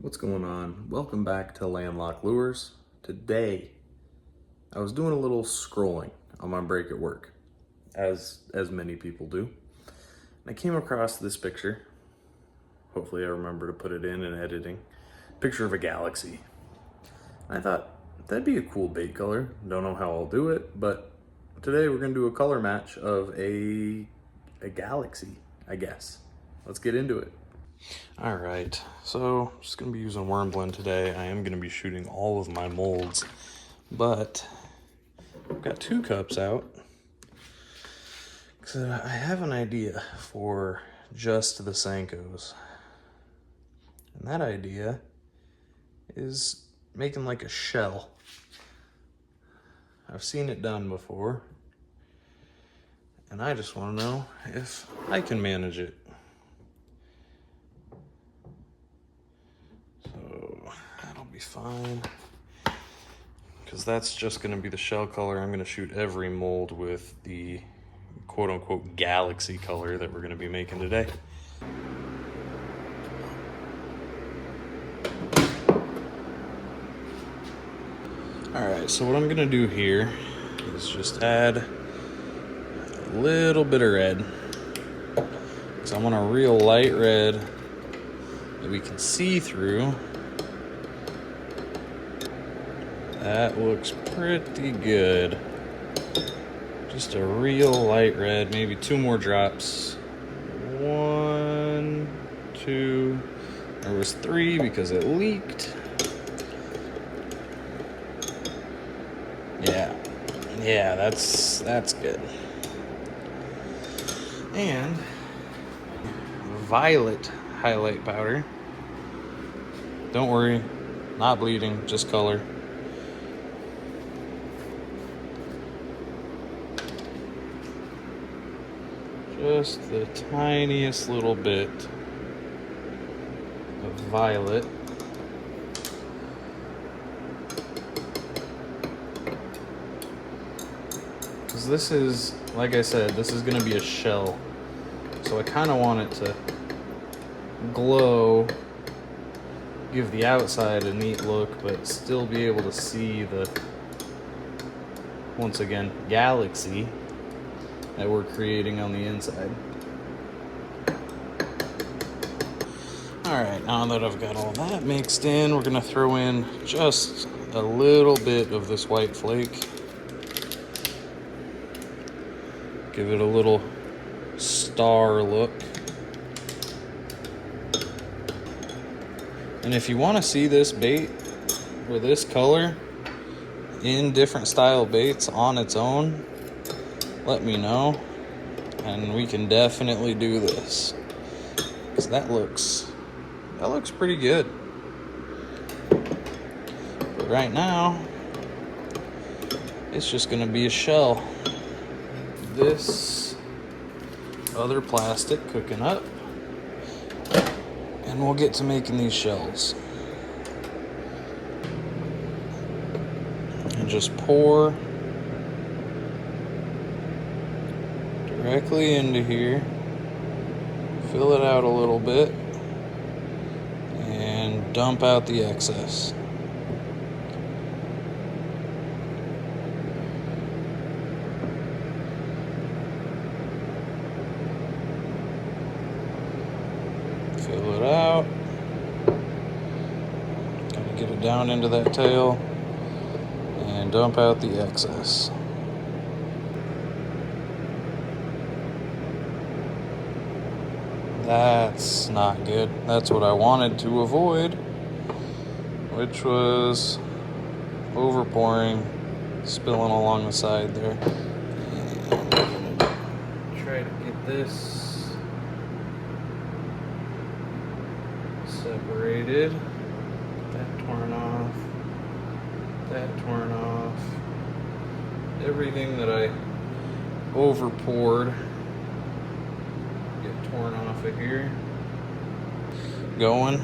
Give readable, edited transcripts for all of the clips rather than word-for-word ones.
What's going on? Welcome back to Landlocked Lures. Today, I was doing a little scrolling on my break at work, as many people do. And I came across this picture. Hopefully I remember to put it in editing. Picture of a galaxy. And I thought, that'd be a cool bait color. Don't know how I'll do it, but today we're gonna do a color match of a galaxy, I guess. Let's get into it. All right, so I'm just gonna be using Worm Blend today. I am gonna be shooting all of my molds, but I've got 2 cups out because I have an idea for just the Senkos. And that idea is making like a shell. I've seen it done before, and I just want to know if I can manage it. So that'll be fine, because that's just going to be the shell color. I'm going to shoot every mold with the quote-unquote galaxy color that we're going to be making today. Alright, so what I'm going to do here is just add a little bit of red. Because I want a real light red that we can see through. That looks pretty good. Just a real light red, maybe 2 more drops. 1, 2, there was 3 because it leaked. Yeah, that's good. And violet highlight powder. Don't worry, not bleeding, just color. Just the tiniest little bit of violet. Because this is, like I said, this is going to be a shell. So I kind of want it to glow, give the outside a neat look, but still be able to see the, once again, galaxy that we're creating on the inside. Alright, now that I've got all that mixed in, we're going to throw in just a little bit of this white flake. Give it a little star look. And if you want to see this bait or this color in different style baits on its own, let me know, and we can definitely do this, because that looks pretty good. But right now, it's just gonna be a shell. This other plastic cooking up, and we'll get to making these shells. And just pour directly into here, fill it out a little bit, and dump out the excess. Fill it out, kind of get it down into that tail, and dump out the excess. That's not good. That's what I wanted to avoid, which was overpouring, spilling along the side there. And I'm gonna try to get this separated. That torn off. That torn off. Everything that I over poured get torn off of here. Going.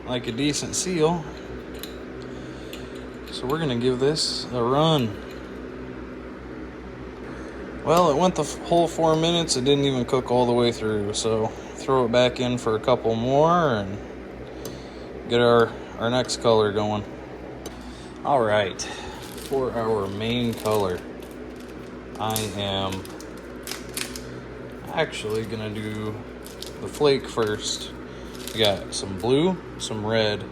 like a decent seal. So we're gonna give this a run. Well, it went the whole 4 minutes. It didn't even cook all the way through. So throw it back in for a couple more and get our next color going. All right, for our main color, I am actually gonna do the flake first. We got some blue, some red,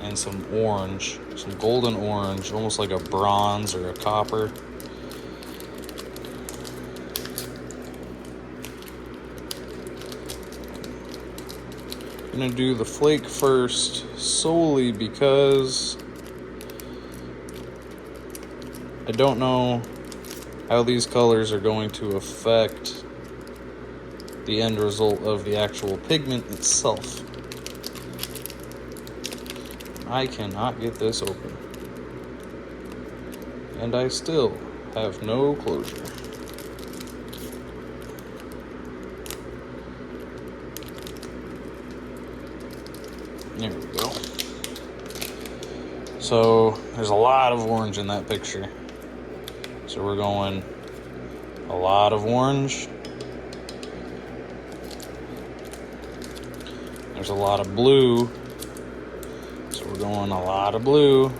and some orange, some golden orange, almost like a bronze or a copper. I'm gonna do the flake first solely because I don't know how these colors are going to affect the end result of the actual pigment itself. I cannot get this open, and I still have no closure. There we go. So there's a lot of orange in that picture. So we're going a lot of orange. There's a lot of blue. So we're going a lot of blue.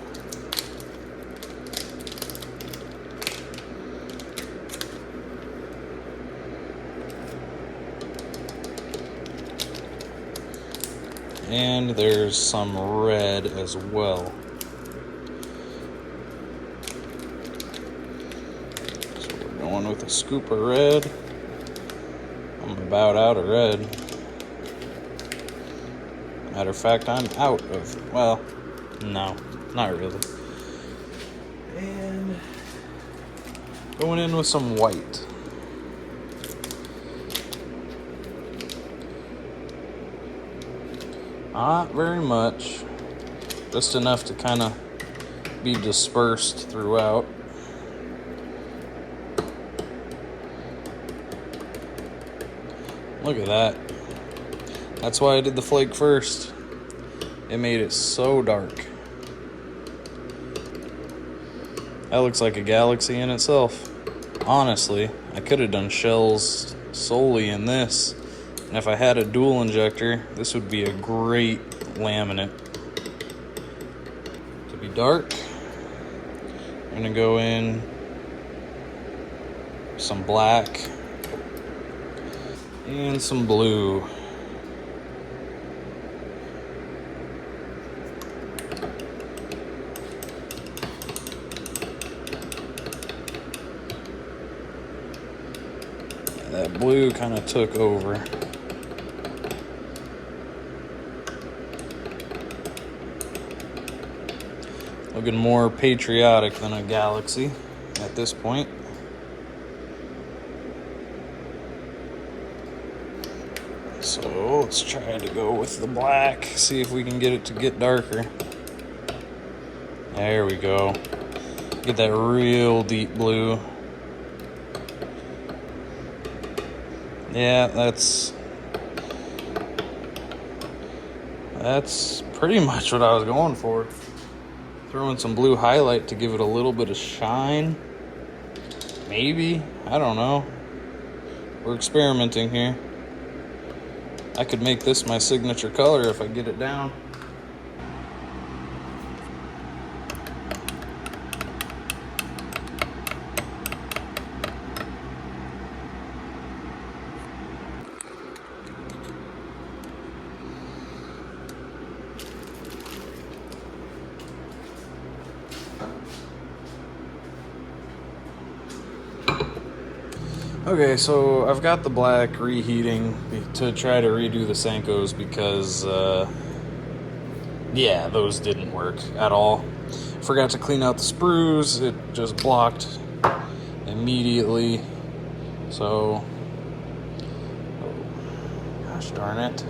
And there's some red as well. So we're going with a scoop of red. I'm about out of red. Matter of fact, I'm out of, well, no, not really. And going in with some white. Not very much, just enough to kind of be dispersed throughout. Look at that. That's why I did the flake first. It made it so dark. That looks like a galaxy in itself. Honestly, I could have done shells solely in this. And if I had a dual injector, this would be a great laminate. To be dark, I'm gonna go in some black and some blue. That blue kind of took over. Looking more patriotic than a galaxy at this point. So let's try to go with the black, see if we can get it to get darker. There we go. Get that real deep blue. Yeah, that's pretty much what I was going for. Throw in some blue highlight to give it a little bit of shine. Maybe, I don't know. We're experimenting here. I could make this my signature color if I get it down. Okay, so I've got the black reheating to try to redo the Senkos because, yeah, those didn't work at all. Forgot to clean out the sprues. It just blocked immediately. So, gosh darn it.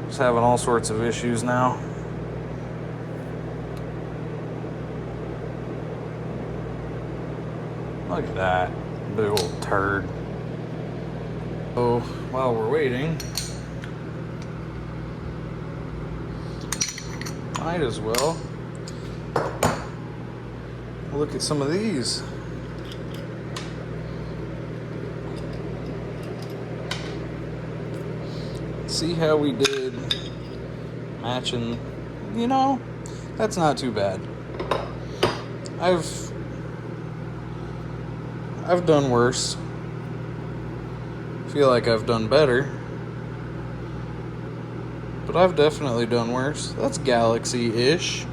Just having all sorts of issues now. Look at that big old turd. So while we're waiting, Might as well look at some of these. See how we did matching, you know, that's not too bad. I've done worse. Feel like I've done better. But I've definitely done worse. That's Galaxy-ish.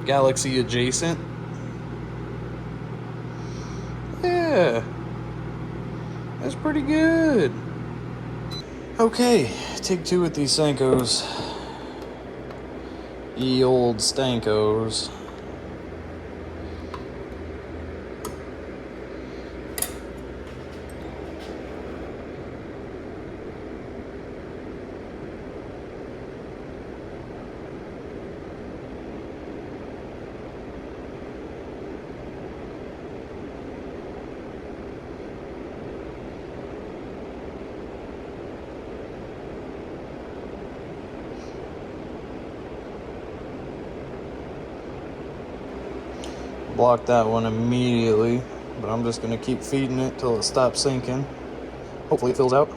Galaxy adjacent. Yeah. That's pretty good. Okay, take two with these Senkos. Ye old Stankos. Block that one immediately, but I'm just going to keep feeding it till it stops sinking. Hopefully it fills out.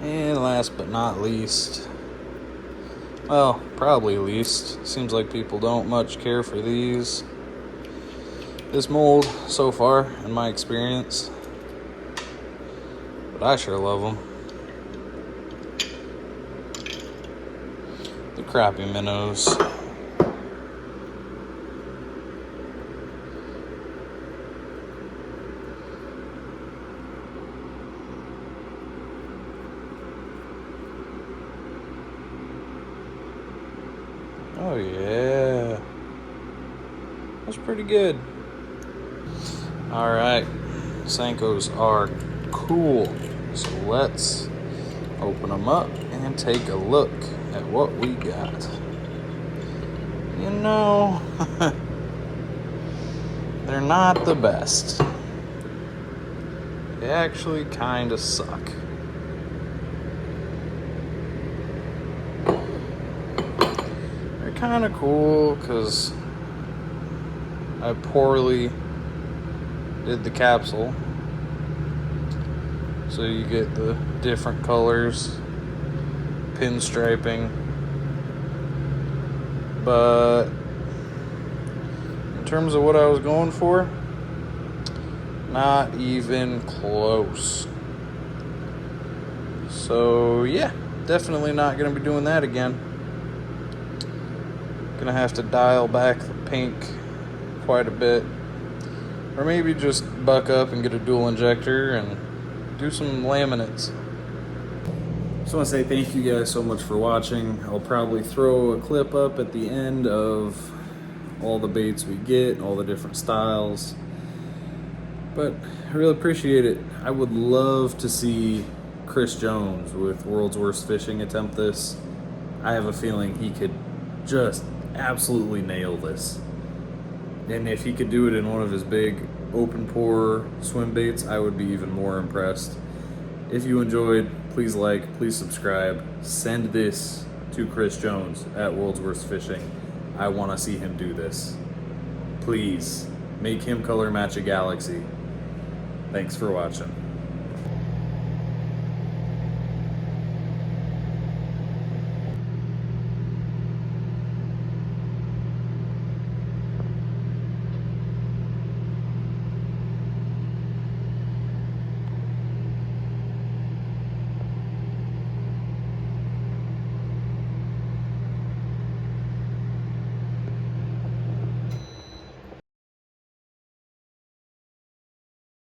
And last but not least, well, probably least, seems like people don't much care for these. This mold so far, in my experience, but I sure love them. The crappy minnows. Oh yeah, that's pretty good. Alright, Senkos are cool, so let's open them up and take a look at what we got. You know, they're not the best. They actually kind of suck. They're kind of cool because I poorly did the capsule, so you get the different colors, pinstriping, but in terms of what I was going for, not even close. So yeah, definitely not going to be doing that again. Gonna have to dial back the pink quite a bit. Or maybe just buck up and get a dual injector and do some laminates. Just want to say thank you guys so much for watching. I'll probably throw a clip up at the end of all the baits we get, all the different styles. But I really appreciate it. I would love to see Chris Jones with World's Worst Fishing attempt this. I have a feeling he could just absolutely nail this. And if he could do it in one of his big open pour swim baits, I would be even more impressed. If you enjoyed, please like, please subscribe. Send this to Chris Jones at World's Worst Fishing. I want to see him do this. Please, make him color match a Galaxy. Thanks for watching.